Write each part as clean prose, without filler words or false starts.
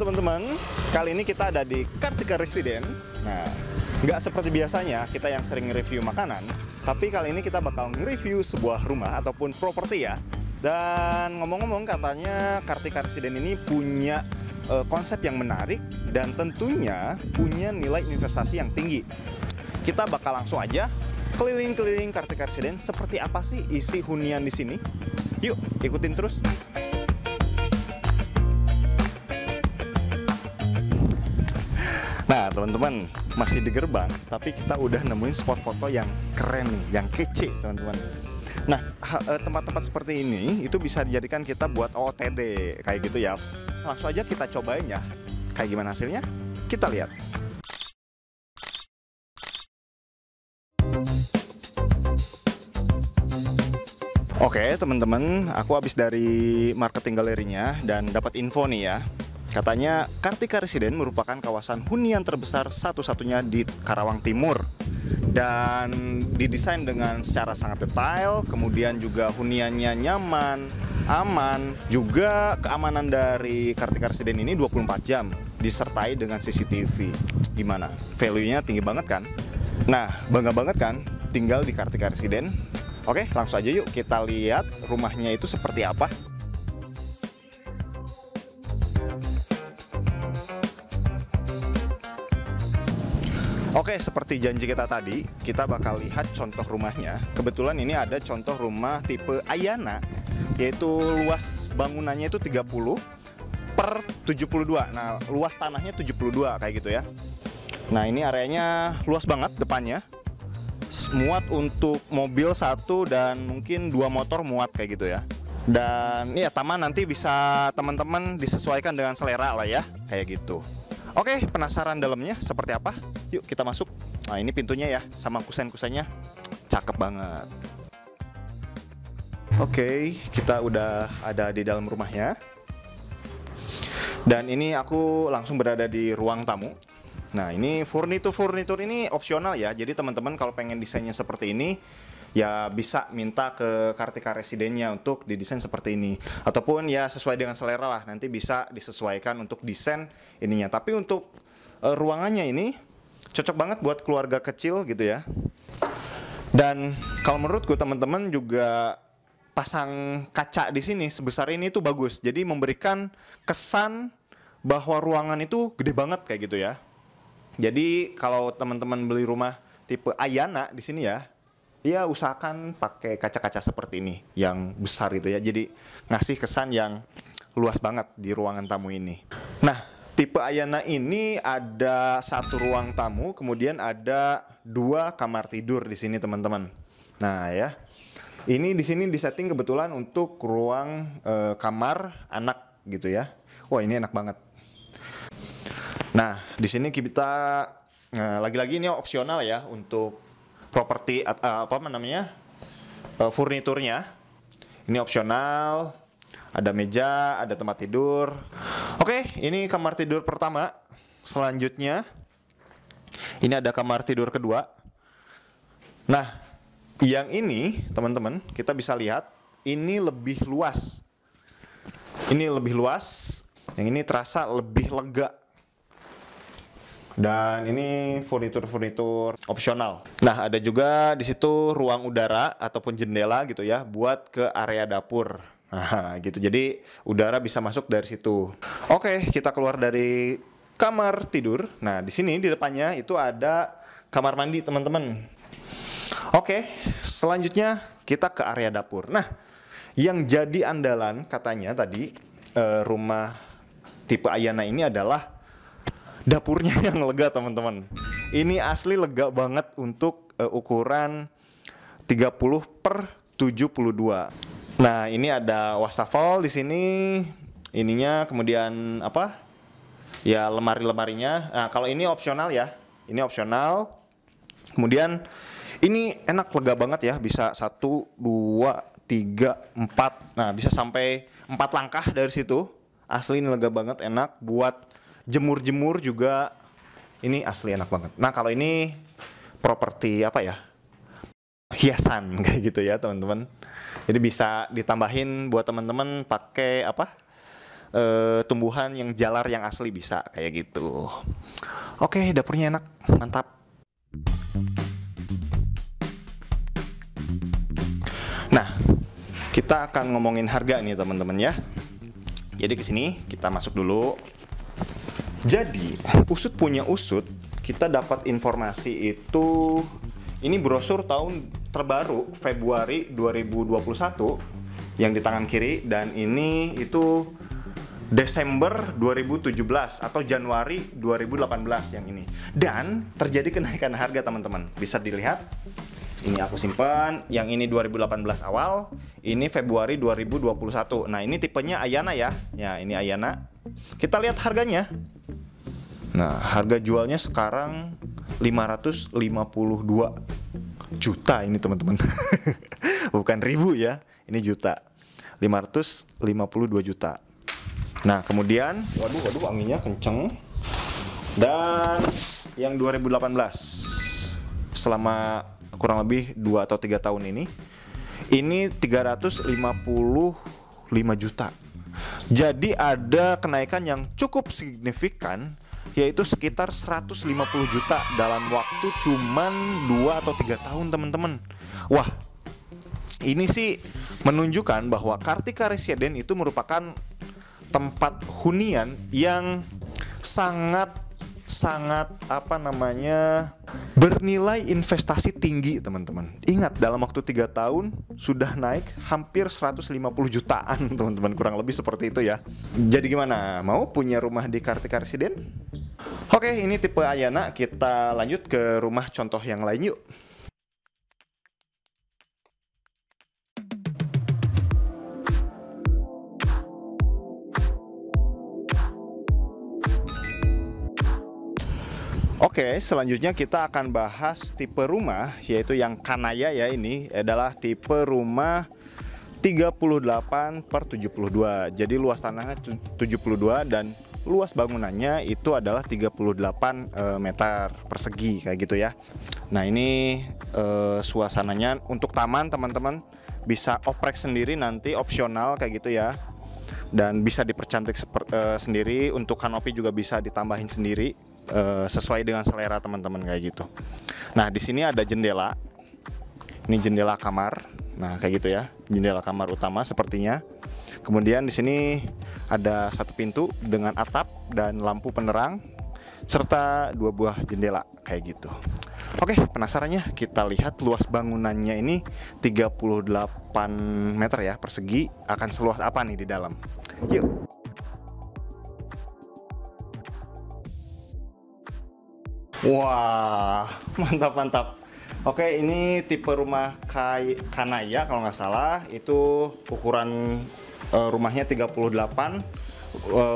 teman-teman, kali ini kita ada di Kartika Residence. Nah, nggak seperti biasanya kita yang sering review makanan, tapi kali ini kita bakal nge-review sebuah rumah ataupun properti ya. Dan ngomong-ngomong, katanya Kartika Residence ini punya konsep yang menarik dan tentunya punya nilai investasi yang tinggi. Kita bakal langsung aja keliling-keliling Kartika Residence. Seperti apa sih isi hunian di sini? Yuk, ikutin terus. Nah teman-teman, masih di gerbang, tapi kita udah nemuin spot foto yang keren nih, yang kece teman-teman. Nah, tempat-tempat seperti ini itu bisa dijadikan kita buat OOTD kayak gitu ya. Langsung aja kita cobain ya. Kayak gimana hasilnya? Kita lihat. Oke teman-teman, aku habis dari marketing galerinya dan dapat info nih ya. Katanya Kartika Residence merupakan kawasan hunian terbesar satu-satunya di Karawang Timur dan didesain dengan secara sangat detail, kemudian juga huniannya nyaman, aman, juga keamanan dari Kartika Residence ini 24 jam disertai dengan CCTV. Gimana? Value-nya tinggi banget kan? Nah, bangga banget kan tinggal di Kartika Residence? Oke, langsung aja yuk kita lihat rumahnya itu seperti apa. Oke, seperti janji kita tadi, kita bakal lihat contoh rumahnya. Kebetulan ini ada contoh rumah tipe Ayana, yaitu luas bangunannya itu 30 per 72. Nah, luas tanahnya 72 kayak gitu ya. Nah, ini areanya luas banget depannya. Muat untuk mobil satu dan mungkin 2 motor muat kayak gitu ya. Dan ya taman nanti bisa teman-teman disesuaikan dengan selera lah ya, kayak gitu. Oke, penasaran dalamnya seperti apa? Yuk kita masuk. Nah, ini pintunya ya, sama kusen-kusennya. Cakep banget. Oke, kita udah ada di dalam rumahnya. Dan ini aku langsung berada di ruang tamu. Nah, ini furnitur ini opsional ya. Jadi teman-teman kalau pengen desainnya seperti ini, ya bisa minta ke Kartika Residence-nya untuk didesain seperti ini. Ataupun ya sesuai dengan selera lah, nanti bisa disesuaikan untuk desain ininya. Tapi untuk ruangannya ini cocok banget buat keluarga kecil gitu ya. Dan kalau menurutku teman-teman juga pasang kaca di sini sebesar ini tuh bagus. Jadi memberikan kesan bahwa ruangan itu gede banget kayak gitu ya. Jadi kalau teman-teman beli rumah tipe Ayana di sini ya, ya usahakan pakai kaca-kaca seperti ini yang besar itu ya. Jadi ngasih kesan yang luas banget di ruangan tamu ini. Nah, tipe Ayana ini ada 1 ruang tamu, kemudian ada 2 kamar tidur di sini teman-teman. Nah ya, ini di sini disetting kebetulan untuk ruang kamar anak gitu ya. Wah, ini enak banget. Nah, di sini kita lagi-lagi ini opsional ya untuk properti apa namanya furniturnya. Ini opsional, ada meja, ada tempat tidur. Oke, ini kamar tidur pertama. Selanjutnya ini ada kamar tidur kedua. Nah, yang ini teman-teman kita bisa lihat ini lebih luas. Ini lebih luas. Yang ini terasa lebih lega. Dan ini furnitur opsional. Nah, ada juga di situ ruang udara ataupun jendela gitu ya, buat ke area dapur. Nah, gitu. Jadi udara bisa masuk dari situ. Oke, kita keluar dari kamar tidur. Nah, di sini di depannya itu ada kamar mandi, teman-teman. Oke, selanjutnya kita ke area dapur. Nah, yang jadi andalan katanya tadi rumah tipe Ayana ini adalah dapurnya yang lega teman-teman. Ini asli lega banget untuk ukuran 30 per 72. Nah, ini ada wastafel di sini. Ininya kemudian apa? Ya, lemari-lemarinya. Nah, kalau ini opsional ya. Ini opsional. Kemudian ini enak, lega banget ya. Bisa 1, 2, 3, 4. Nah, bisa sampai 4 langkah dari situ. Asli ini lega banget, enak buat jemur-jemur juga. Ini asli enak banget. Nah, kalau ini properti apa ya? Hiasan kayak gitu ya, teman-teman. Jadi bisa ditambahin buat teman-teman pakai apa? tumbuhan yang jalar yang asli bisa kayak gitu. Oke, dapurnya enak, mantap. Nah, kita akan ngomongin harga nih teman-teman ya. Jadi ke sini kita masuk dulu. Jadi, Usut punya Usut, kita dapat informasi itu, ini brosur tahun terbaru Februari 2021 yang di tangan kiri, dan ini itu Desember 2017 atau Januari 2018 yang ini. Dan terjadi kenaikan harga teman-teman. Bisa dilihat. Ini aku simpan, yang ini 2018 awal, ini Februari 2021. Nah, ini tipenya Ayana ya. Ya, ini Ayana. Kita lihat harganya. Nah, harga jualnya sekarang 552 juta ini teman-teman. Bukan ribu ya, ini juta. 552 juta. Nah, kemudian waduh anginnya kenceng. Dan yang 2018 selama kurang lebih 2 atau 3 tahun ini 355 juta. Jadi ada kenaikan yang cukup signifikan, yaitu sekitar 150 juta dalam waktu cuman 2 atau 3 tahun teman-teman. Wah, ini sih menunjukkan bahwa Kartika Residen itu merupakan tempat hunian yang sangat bernilai investasi tinggi teman-teman. Ingat, dalam waktu 3 tahun sudah naik hampir 150 jutaan teman-teman, kurang lebih seperti itu ya. Jadi gimana, mau punya rumah di Kartika Residen? Oke, ini tipe Ayana. Kita lanjut ke rumah contoh yang lain yuk. Oke, selanjutnya kita akan bahas tipe rumah, yaitu yang Kanaya ya. Ini adalah tipe rumah 38/72. Jadi luas tanahnya 72 dan luas bangunannya itu adalah 38 meter persegi kayak gitu ya. Nah, ini suasananya untuk taman teman-teman, bisa oprek sendiri nanti, opsional kayak gitu ya. Dan bisa dipercantik sendiri, untuk kanopi juga bisa ditambahin sendiri. Sesuai dengan selera teman-teman kayak gitu. Nah, di sini ada jendela. Ini jendela kamar. Nah, kayak gitu ya. Jendela kamar utama sepertinya. Kemudian di sini ada satu pintu dengan atap dan lampu penerang serta 2 buah jendela kayak gitu. Oke, penasarannya? Kita lihat luas bangunannya ini 38 meter ya persegi. Akan seluas apa nih di dalam? Yuk. Wah, mantap. Oke, ini tipe rumah Kanaya kalau nggak salah. Itu ukuran rumahnya 38,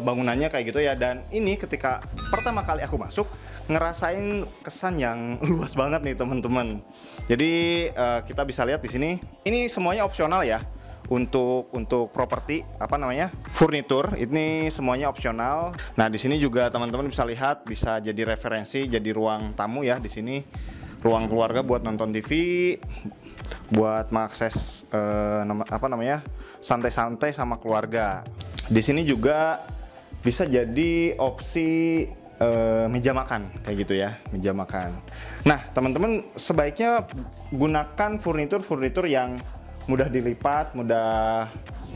bangunannya kayak gitu ya. Dan ini ketika pertama kali aku masuk, ngerasain kesan yang luas banget nih teman-teman. Jadi kita bisa lihat di sini, ini semuanya opsional ya. Untuk properti furnitur ini semuanya opsional. Nah, di sini juga teman-teman bisa lihat, bisa jadi referensi, jadi ruang tamu ya. Di sini ruang keluarga buat nonton TV, buat mengakses santai-santai sama keluarga. Di sini juga bisa jadi opsi meja makan kayak gitu ya, meja makan. Nah, teman-teman sebaiknya gunakan furnitur yang mudah dilipat, mudah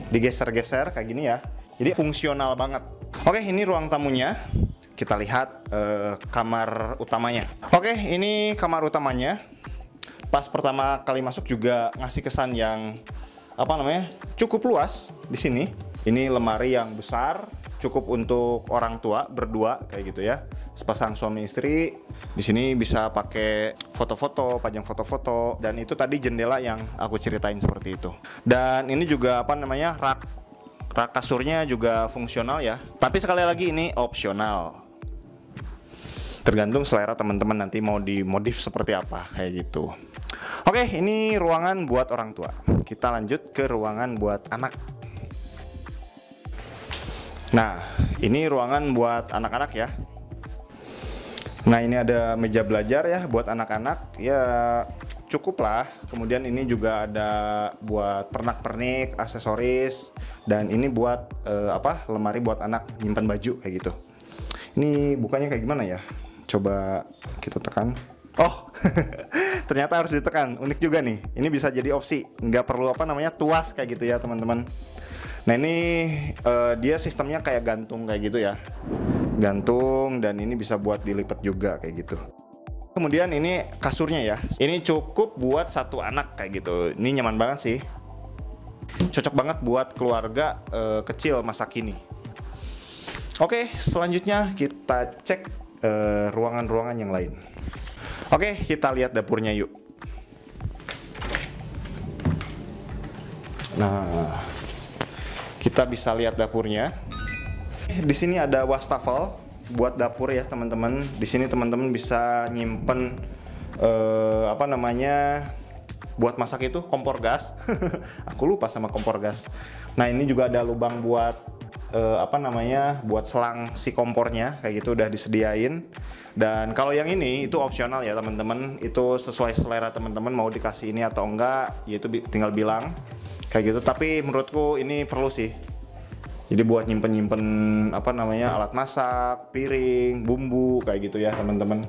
digeser-geser kayak gini ya. Jadi fungsional banget. Oke, ini ruang tamunya. Kita lihat kamar utamanya. Oke, ini kamar utamanya. Pas pertama kali masuk juga ngasih kesan yang cukup luas di sini. Ini lemari yang besar, cukup untuk orang tua berdua kayak gitu ya. Sepasang suami istri. Di sini bisa pakai foto-foto, pajang foto-foto, dan itu tadi jendela yang aku ceritain seperti itu. Dan ini juga rak kasurnya juga fungsional ya. Tapi sekali lagi ini opsional. Tergantung selera teman-teman nanti mau dimodif seperti apa kayak gitu. Oke, ini ruangan buat orang tua. Kita lanjut ke ruangan buat anak. Nah, ini ruangan buat anak-anak ya. Nah, ini ada meja belajar ya buat anak-anak. Ya, cukup lah. Kemudian ini juga ada buat pernak-pernik, aksesoris, Dan ini buat lemari buat anak nyimpan baju kayak gitu. Ini bukanya kayak gimana ya? Coba kita tekan. Oh, ternyata harus ditekan. Unik juga nih. Ini bisa jadi opsi. Nggak perlu tuas kayak gitu ya teman-teman. Nah ini dia sistemnya kayak gantung kayak gitu ya. Gantung, dan ini bisa buat dilipat juga kayak gitu. Kemudian ini kasurnya ya. Ini cukup buat satu anak kayak gitu. Ini nyaman banget sih. Cocok banget buat keluarga kecil masa kini. Oke, selanjutnya kita cek ruangan-ruangan yang lain. Oke, kita lihat dapurnya yuk. Nah, kita bisa lihat dapurnya. Di sini ada wastafel buat dapur ya teman-teman. Di sini teman-teman bisa nyimpen buat masak itu kompor gas. Aku lupa sama kompor gas. Nah, ini juga ada lubang buat buat selang si kompornya kayak gitu, udah disediain. Dan kalau yang ini itu opsional ya teman-teman, itu sesuai selera teman-teman mau dikasih ini atau enggak, yaitu tinggal bilang kayak gitu. Tapi menurutku ini perlu sih. Jadi buat nyimpen alat masak, piring, bumbu kayak gitu ya teman-teman.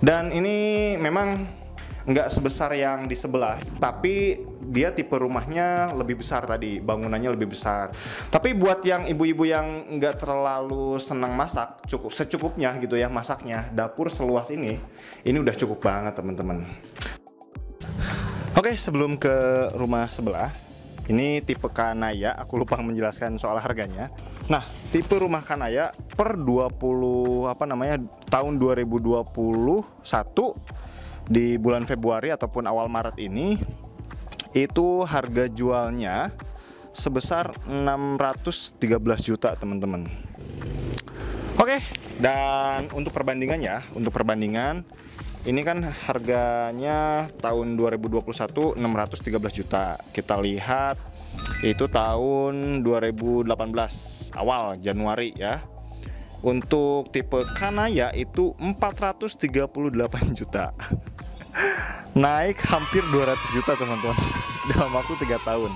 Dan ini memang nggak sebesar yang di sebelah, tapi dia tipe rumahnya lebih besar tadi, bangunannya lebih besar. Tapi buat yang ibu-ibu yang nggak terlalu senang masak, cukup secukupnya gitu ya masaknya, dapur seluas ini udah cukup banget teman-teman. Oke, sebelum ke rumah sebelah, ini tipe Kanaya, aku lupa menjelaskan soal harganya. Nah, tipe rumah Kanaya per tahun 2021 di bulan Februari ataupun awal Maret ini, itu harga jualnya sebesar 613 juta teman-teman. Oke, dan untuk perbandingan ini kan harganya tahun 2021 613 juta. Kita lihat itu tahun 2018 awal Januari ya. Untuk tipe Kanaya itu 438 juta. Naik hampir 200 juta teman-teman dalam waktu 3 tahun.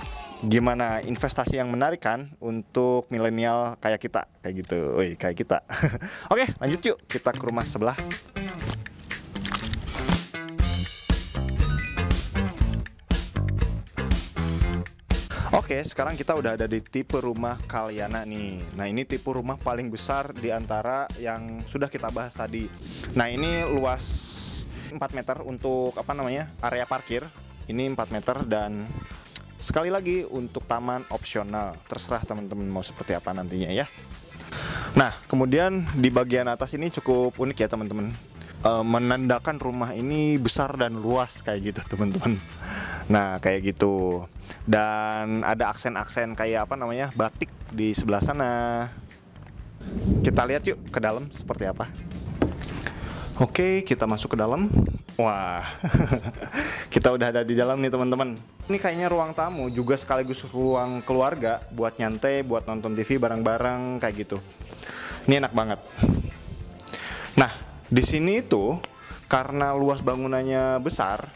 Gimana, investasi yang menarik kan untuk milenial kayak kita, kayak gitu. Woi, kayak kita. Oke, lanjut yuk kita ke rumah sebelah. Oke, sekarang kita udah ada di tipe rumah Kalyana nih. Nah, ini tipe rumah paling besar di antara yang sudah kita bahas tadi. Nah, ini luas 4 meter untuk area parkir. Ini 4 meter, dan sekali lagi untuk taman opsional. Terserah teman-teman mau seperti apa nantinya ya. Nah, kemudian di bagian atas ini cukup unik ya teman-teman. Menandakan rumah ini besar dan luas kayak gitu teman-teman. Nah, kayak gitu. Dan ada aksen-aksen kayak batik di sebelah sana. Kita lihat yuk ke dalam seperti apa. Oke, kita masuk ke dalam. Wah, kita udah ada di dalam nih teman-teman. Ini kayaknya ruang tamu juga sekaligus ruang keluarga buat nyantai, buat nonton TV bareng-bareng kayak gitu. Ini enak banget. Nah, di sini itu karena luas bangunannya besar,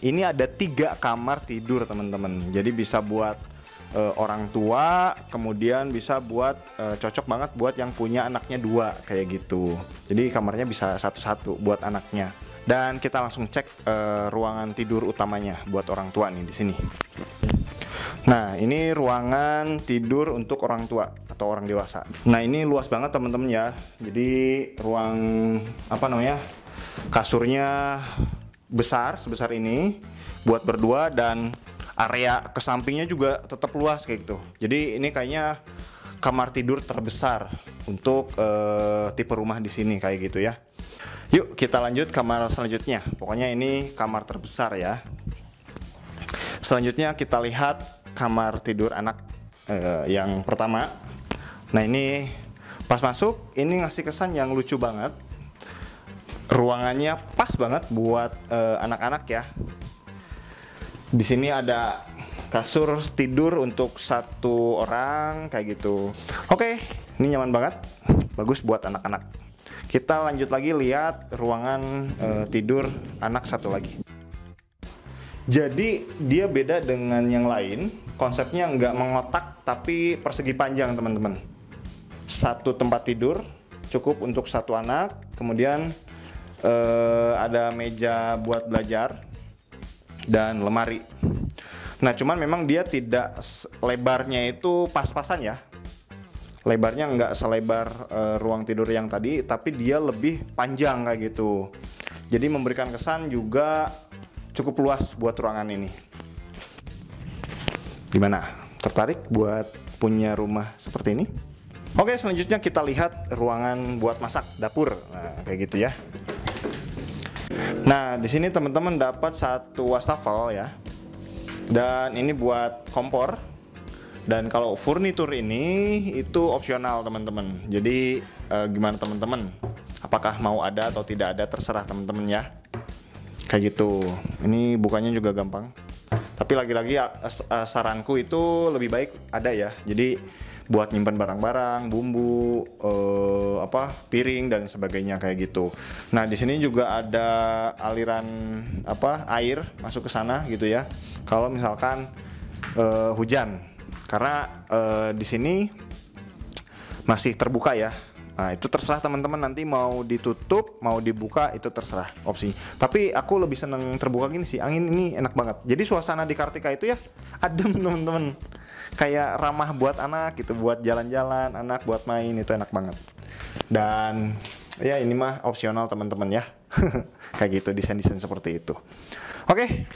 ini ada 3 kamar tidur teman-teman. Jadi bisa buat orang tua, kemudian bisa buat cocok banget buat yang punya anaknya 2 kayak gitu. Jadi kamarnya bisa satu-satu buat anaknya. Dan kita langsung cek ruangan tidur utamanya buat orang tua nih di sini. Nah, ini ruangan tidur untuk orang tua atau orang dewasa. Nah, ini luas banget teman-teman ya. Jadi ruang kasurnya besar sebesar ini buat berdua, dan area ke sampingnya juga tetap luas kayak gitu. Jadi ini kayaknya kamar tidur terbesar untuk tipe rumah di sini kayak gitu ya. Yuk kita lanjut kamar selanjutnya. Pokoknya ini kamar terbesar ya. Selanjutnya kita lihat kamar tidur anak yang pertama. Nah, ini pas masuk ini ngasih kesan yang lucu banget. Ruangannya pas banget buat anak-anak ya. Di sini ada kasur tidur untuk 1 orang kayak gitu. Oke, ini nyaman banget, bagus buat anak-anak. Kita lanjut lagi lihat ruangan tidur anak satu lagi. Jadi dia beda dengan yang lain, konsepnya nggak mengotak tapi persegi panjang teman-teman. Satu tempat tidur cukup untuk satu anak, kemudian ada meja buat belajar dan lemari. Nah cuman memang dia tidak lebarnya itu pas-pasan ya. Lebarnya nggak selebar ruang tidur yang tadi, tapi dia lebih panjang kayak gitu. Jadi memberikan kesan juga cukup luas buat ruangan ini. Gimana? Tertarik buat punya rumah seperti ini? Oke, selanjutnya kita lihat ruangan buat masak, dapur. Nah, kayak gitu ya. Nah, di sini teman-teman dapat satu wastafel ya. Dan ini buat kompor. Dan kalau furnitur ini itu opsional teman-teman. Jadi gimana teman-teman? Apakah mau ada atau tidak ada, terserah teman-teman ya. Kayak gitu. Ini bukanya juga gampang. Tapi lagi-lagi saranku itu lebih baik ada ya. Jadi buat nyimpan barang-barang, bumbu, piring dan sebagainya kayak gitu. Nah, di sini juga ada aliran air masuk ke sana gitu ya. Kalau misalkan hujan. Karena di sini masih terbuka ya. Nah, itu terserah teman-teman, nanti mau ditutup, mau dibuka, itu terserah opsi. Tapi aku lebih seneng terbuka gini sih, angin ini enak banget. Jadi suasana di Kartika itu ya adem teman-teman. Kayak ramah buat anak gitu, buat jalan-jalan, anak buat main, itu enak banget. Dan ya ini mah opsional teman-teman ya. Kayak gitu, desain-desain seperti itu. Oke.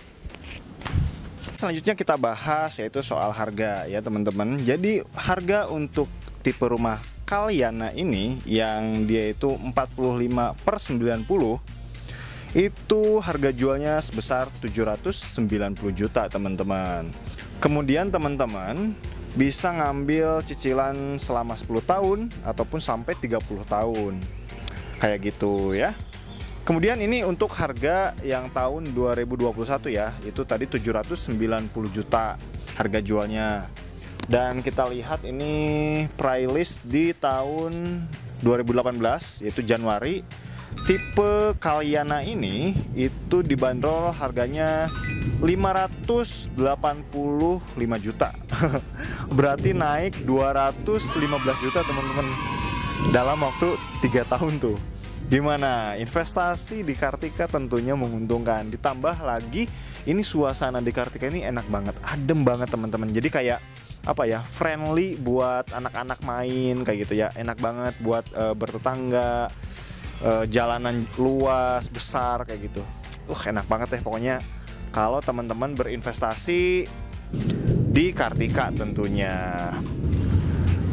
Selanjutnya kita bahas yaitu soal harga ya teman-teman. Jadi harga untuk tipe rumah Kalyana ini yang dia itu 45/90 itu harga jualnya sebesar 790 juta teman-teman. Kemudian teman-teman bisa ngambil cicilan selama 10 tahun ataupun sampai 30 tahun kayak gitu ya. Kemudian ini untuk harga yang tahun 2021 ya, itu tadi 790 juta harga jualnya. Dan kita lihat ini price list di tahun 2018 yaitu Januari. Tipe Kalyana ini itu dibanderol harganya 585 juta. Berarti naik 215 juta teman-teman dalam waktu 3 tahun tuh. Gimana? Investasi di Kartika tentunya menguntungkan. Ditambah lagi ini suasana di Kartika ini enak banget, adem banget teman-teman. Jadi kayak friendly buat anak-anak main kayak gitu ya. Enak banget buat bertetangga, jalanan luas, besar kayak gitu. Enak banget deh pokoknya kalau teman-teman berinvestasi di Kartika tentunya.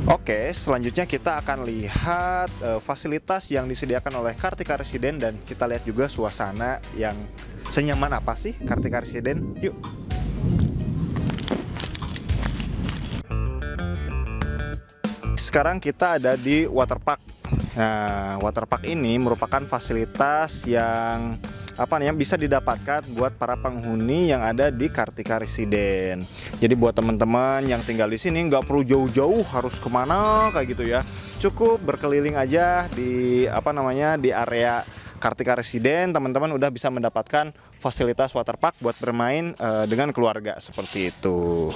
Oke, selanjutnya kita akan lihat fasilitas yang disediakan oleh Kartika Residen dan kita lihat juga suasana yang senyaman apa sih Kartika Residen. Yuk. Sekarang kita ada di waterpark. Nah, waterpark ini merupakan fasilitas yang bisa didapatkan buat para penghuni yang ada di Kartika Residen. Jadi buat teman-teman yang tinggal di sini nggak perlu jauh-jauh harus kemana kayak gitu ya. Cukup berkeliling aja di di area Kartika Residen, teman-teman udah bisa mendapatkan fasilitas waterpark buat bermain dengan keluarga seperti itu.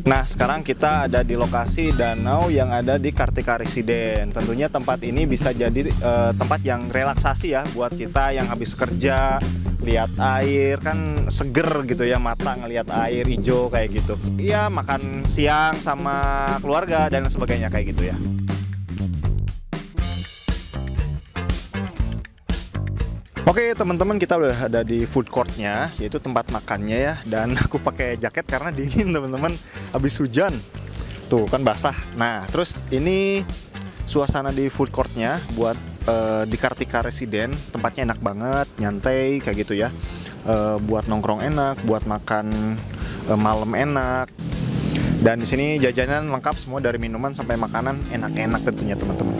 Nah, sekarang kita ada di lokasi danau yang ada di Kartika Residen. Tentunya tempat ini bisa jadi tempat yang relaksasi ya buat kita yang habis kerja, lihat air kan seger gitu ya, mata ngelihat air hijau kayak gitu. Iya, makan siang sama keluarga dan sebagainya kayak gitu ya. Oke teman-teman, kita udah ada di food courtnya, yaitu tempat makannya ya. Dan aku pakai jaket karena dingin teman-teman, habis hujan tuh kan basah. Nah terus ini suasana di food courtnya buat di Kartika Residen, tempatnya enak banget, nyantai kayak gitu ya. Buat nongkrong enak, buat makan malam enak. Dan di sini jajanan lengkap semua dari minuman sampai makanan enak-enak tentunya teman-teman.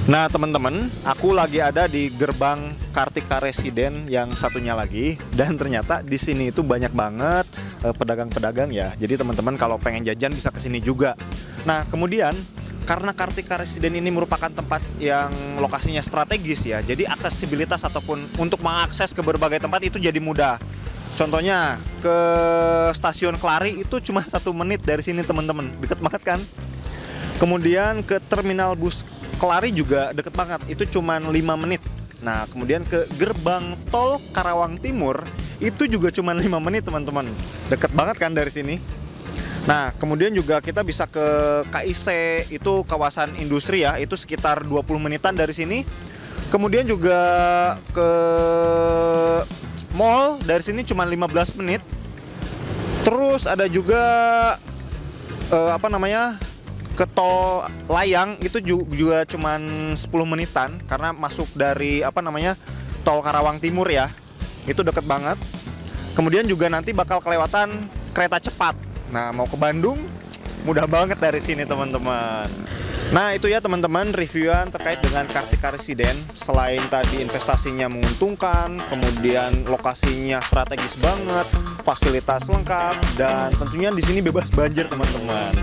Nah teman-teman, aku lagi ada di gerbang Kartika Residen yang satunya lagi, dan ternyata di sini itu banyak banget pedagang-pedagang ya. Jadi teman-teman kalau pengen jajan bisa ke sini juga. Nah kemudian karena Kartika Residen ini merupakan tempat yang lokasinya strategis ya, jadi aksesibilitas ataupun untuk mengakses ke berbagai tempat itu jadi mudah. Contohnya ke stasiun Kelari itu cuma 1 menit dari sini teman-teman, deket banget kan. Kemudian ke terminal bus Kelari juga deket banget, itu cuma 5 menit. Nah kemudian ke gerbang tol Karawang Timur itu juga cuma 5 menit teman-teman, deket banget kan dari sini. Nah kemudian juga kita bisa ke KIC, itu kawasan industri ya, itu sekitar 20 menitan dari sini. Kemudian juga ke mall dari sini cuma 15 menit. Terus ada juga ke tol layang itu juga cuman 10 menitan karena masuk dari tol Karawang Timur ya, itu deket banget. Kemudian juga nanti bakal kelewatan kereta cepat. Nah mau ke Bandung mudah banget dari sini teman-teman. Nah itu ya teman-teman reviewan terkait dengan Kartika Residen. Selain tadi investasinya menguntungkan, kemudian lokasinya strategis banget, fasilitas lengkap, dan tentunya di sini bebas banjir teman-teman.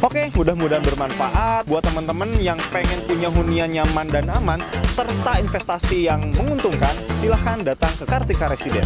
Oke, mudah-mudahan bermanfaat buat teman-teman yang pengen punya hunian nyaman dan aman serta investasi yang menguntungkan. Silahkan datang ke Kartika Residen.